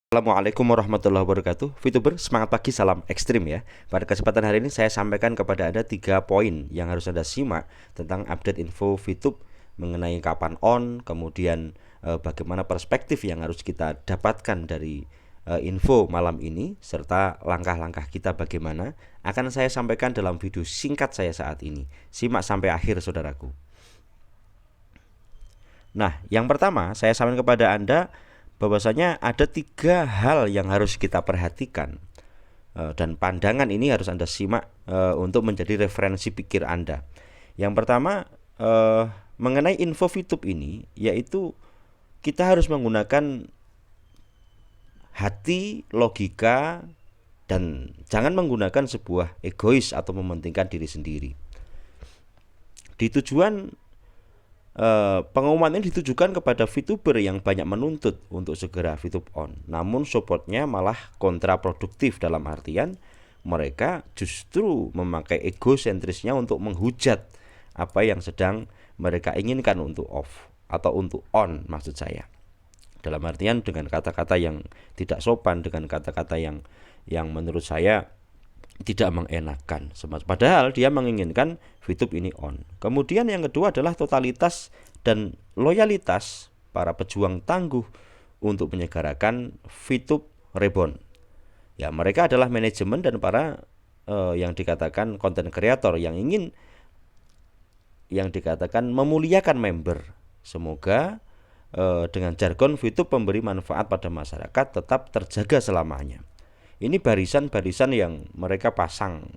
Assalamualaikum warahmatullahi wabarakatuh. VTuber, semangat pagi, salam ekstrim ya. Pada kesempatan hari ini saya sampaikan kepada Anda 3 poin yang harus Anda simak tentang update info VTube mengenai kapan on, kemudian bagaimana perspektif yang harus kita dapatkan dari info malam ini, serta langkah-langkah kita bagaimana akan saya sampaikan dalam video singkat saya saat ini. Simak sampai akhir, saudaraku. Nah, yang pertama saya sampaikan kepada Anda bahwasanya ada 3 hal yang harus kita perhatikan, dan pandangan ini harus Anda simak untuk menjadi referensi pikir Anda. Yang pertama, mengenai info VTube ini, yaitu kita harus menggunakan hati, logika, dan jangan menggunakan sebuah egois atau mementingkan diri sendiri. Di tujuan pengumuman ini ditujukan kepada VTuber yang banyak menuntut untuk segera VTube on. Namun supportnya malah kontraproduktif, dalam artian mereka justru memakai egosentrisnya untuk menghujat apa yang sedang mereka inginkan untuk off atau untuk on, maksud saya. Dalam artian dengan kata-kata yang tidak sopan, dengan kata-kata yang menurut saya tidak mengenakan. Padahal dia menginginkan VTube ini on. Kemudian yang kedua adalah totalitas dan loyalitas para pejuang tangguh untuk menyegerakan VTube Reborn. Ya, mereka adalah manajemen dan para yang dikatakan content creator yang ingin, yang dikatakan memuliakan member. Semoga dengan jargon VTube memberi manfaat pada masyarakat tetap terjaga selamanya. Ini barisan-barisan yang mereka pasang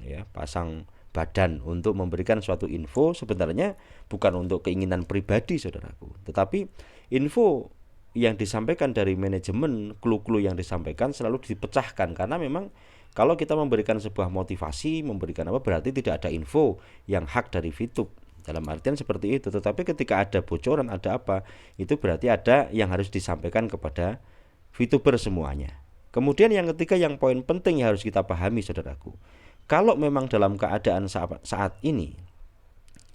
badan untuk memberikan suatu info, sebenarnya bukan untuk keinginan pribadi, saudaraku, tetapi info yang disampaikan dari manajemen, clue-clue yang disampaikan selalu dipecahkan, karena memang kalau kita memberikan sebuah motivasi, memberikan apa, berarti tidak ada info yang hak dari VTube, dalam artian seperti itu. Tetapi ketika ada bocoran, ada apa, itu berarti ada yang harus disampaikan kepada VTuber semuanya. Kemudian yang ketiga, yang poin penting yang harus kita pahami, saudaraku, kalau memang dalam keadaan saat ini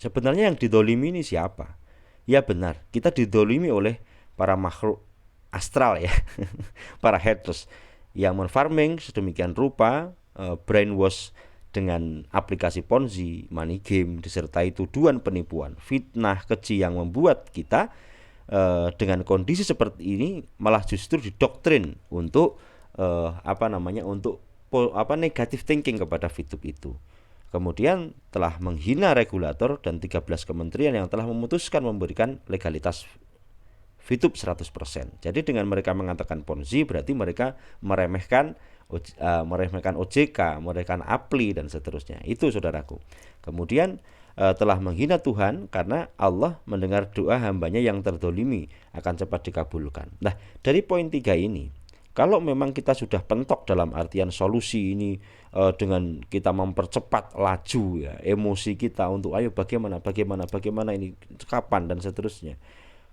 sebenarnya yang didolimi ini siapa? Ya benar, kita didolimi oleh para makhluk astral ya, para haters yang menfarming sedemikian rupa, brainwash dengan aplikasi Ponzi, money game, disertai tuduhan penipuan, fitnah, keji yang membuat kita dengan kondisi seperti ini malah justru didoktrin untuk negatif thinking kepada VTube itu. Kemudian telah menghina regulator dan 13 kementerian yang telah memutuskan memberikan legalitas VTube 100%. Jadi dengan mereka mengatakan Ponzi, berarti mereka meremehkan OJK, meremehkan APLI dan seterusnya. Itu, saudaraku. Kemudian telah menghina Tuhan, karena Allah mendengar doa hambanya yang terdolimi akan cepat dikabulkan. Nah, dari poin 3 ini, kalau memang kita sudah pentok dalam artian solusi ini, dengan kita mempercepat laju ya emosi kita untuk ayo bagaimana ini kapan dan seterusnya.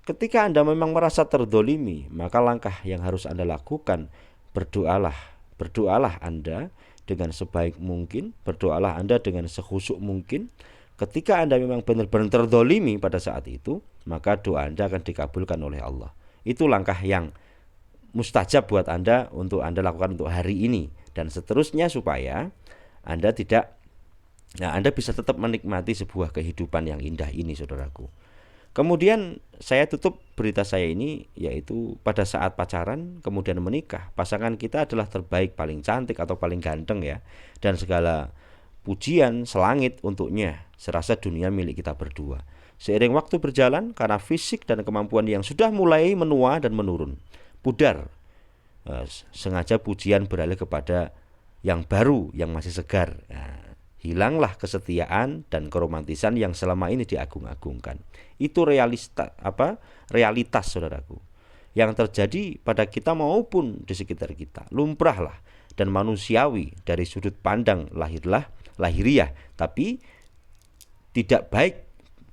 Ketika Anda memang merasa terdolimi, maka langkah yang harus Anda lakukan, berdoalah Anda dengan sebaik mungkin, berdoalah Anda dengan sekhusyuk mungkin. Ketika Anda memang benar-benar terdolimi pada saat itu, maka doa Anda akan dikabulkan oleh Allah. Itu langkah yang mustajab buat Anda untuk Anda lakukan untuk hari ini dan seterusnya, supaya Anda bisa tetap menikmati sebuah kehidupan yang indah ini, saudaraku. Kemudian saya tutup berita saya ini, yaitu pada saat pacaran kemudian menikah, pasangan kita adalah terbaik, paling cantik atau paling ganteng ya, dan segala pujian selangit untuknya, serasa dunia milik kita berdua. Seiring waktu berjalan, karena fisik dan kemampuan yang sudah mulai menua dan menurun, pudar, sengaja pujian beralih kepada yang baru, yang masih segar. Hilanglah kesetiaan dan keromantisan yang selama ini diagung-agungkan. Itu realitas, saudaraku, yang terjadi pada kita maupun di sekitar kita. Lumrahlah dan manusiawi dari sudut pandang lahiriah, tapi tidak baik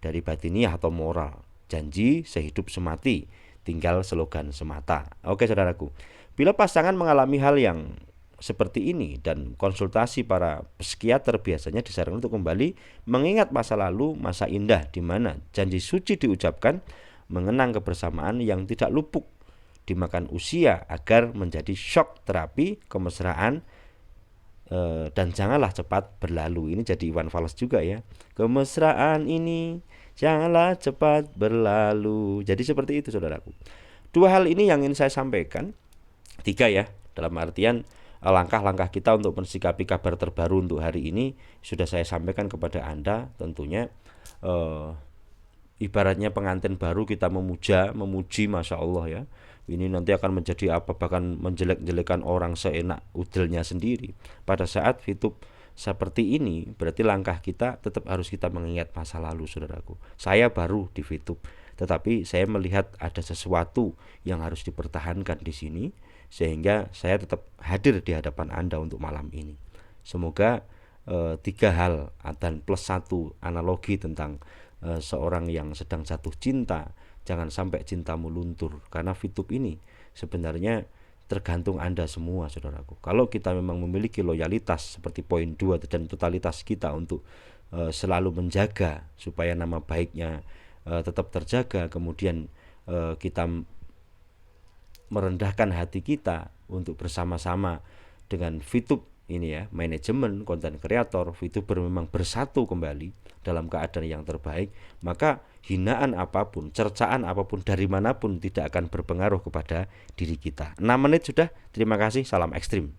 dari batiniah atau moral. Janji sehidup semati, tinggal slogan semata. Oke, saudaraku, bila pasangan mengalami hal yang seperti ini dan konsultasi para psikiater, biasanya disarankan untuk kembali mengingat masa lalu, masa indah di mana janji suci diucapkan, mengenang kebersamaan yang tidak luput dimakan usia agar menjadi shock terapi kemesraan, dan janganlah cepat berlalu. Ini jadi Iwan Fals juga ya. Kemesraan ini janganlah cepat berlalu. Jadi seperti itu saudaraku. Dua hal ini yang ingin saya sampaikan. Tiga ya, dalam artian langkah-langkah kita untuk mensikapi kabar terbaru untuk hari ini sudah saya sampaikan kepada Anda. Tentunya ibaratnya pengantin baru kita memuji, Masya Allah ya, ini nanti akan menjadi apa, bahkan menjelek-jelekan orang seenak udelnya sendiri. Pada saat fitup seperti ini, berarti langkah kita tetap harus kita mengingat masa lalu saudaraku. Saya baru di fitup, tetapi saya melihat ada sesuatu yang harus dipertahankan di sini, sehingga saya tetap hadir di hadapan Anda untuk malam ini. Semoga tiga hal dan plus satu analogi tentang seorang yang sedang jatuh cinta, jangan sampai cintamu luntur, karena fitup ini sebenarnya tergantung Anda semua saudaraku. Kalau kita memang memiliki loyalitas seperti poin 2 dan totalitas kita untuk selalu menjaga supaya nama baiknya tetap terjaga, kemudian kita merendahkan hati kita untuk bersama-sama dengan fitup ini ya, manajemen, konten kreator, VTuber memang bersatu kembali dalam keadaan yang terbaik, maka hinaan apapun, cercaan apapun dari manapun tidak akan berpengaruh kepada diri kita. 6 menit sudah, terima kasih, salam ekstrim.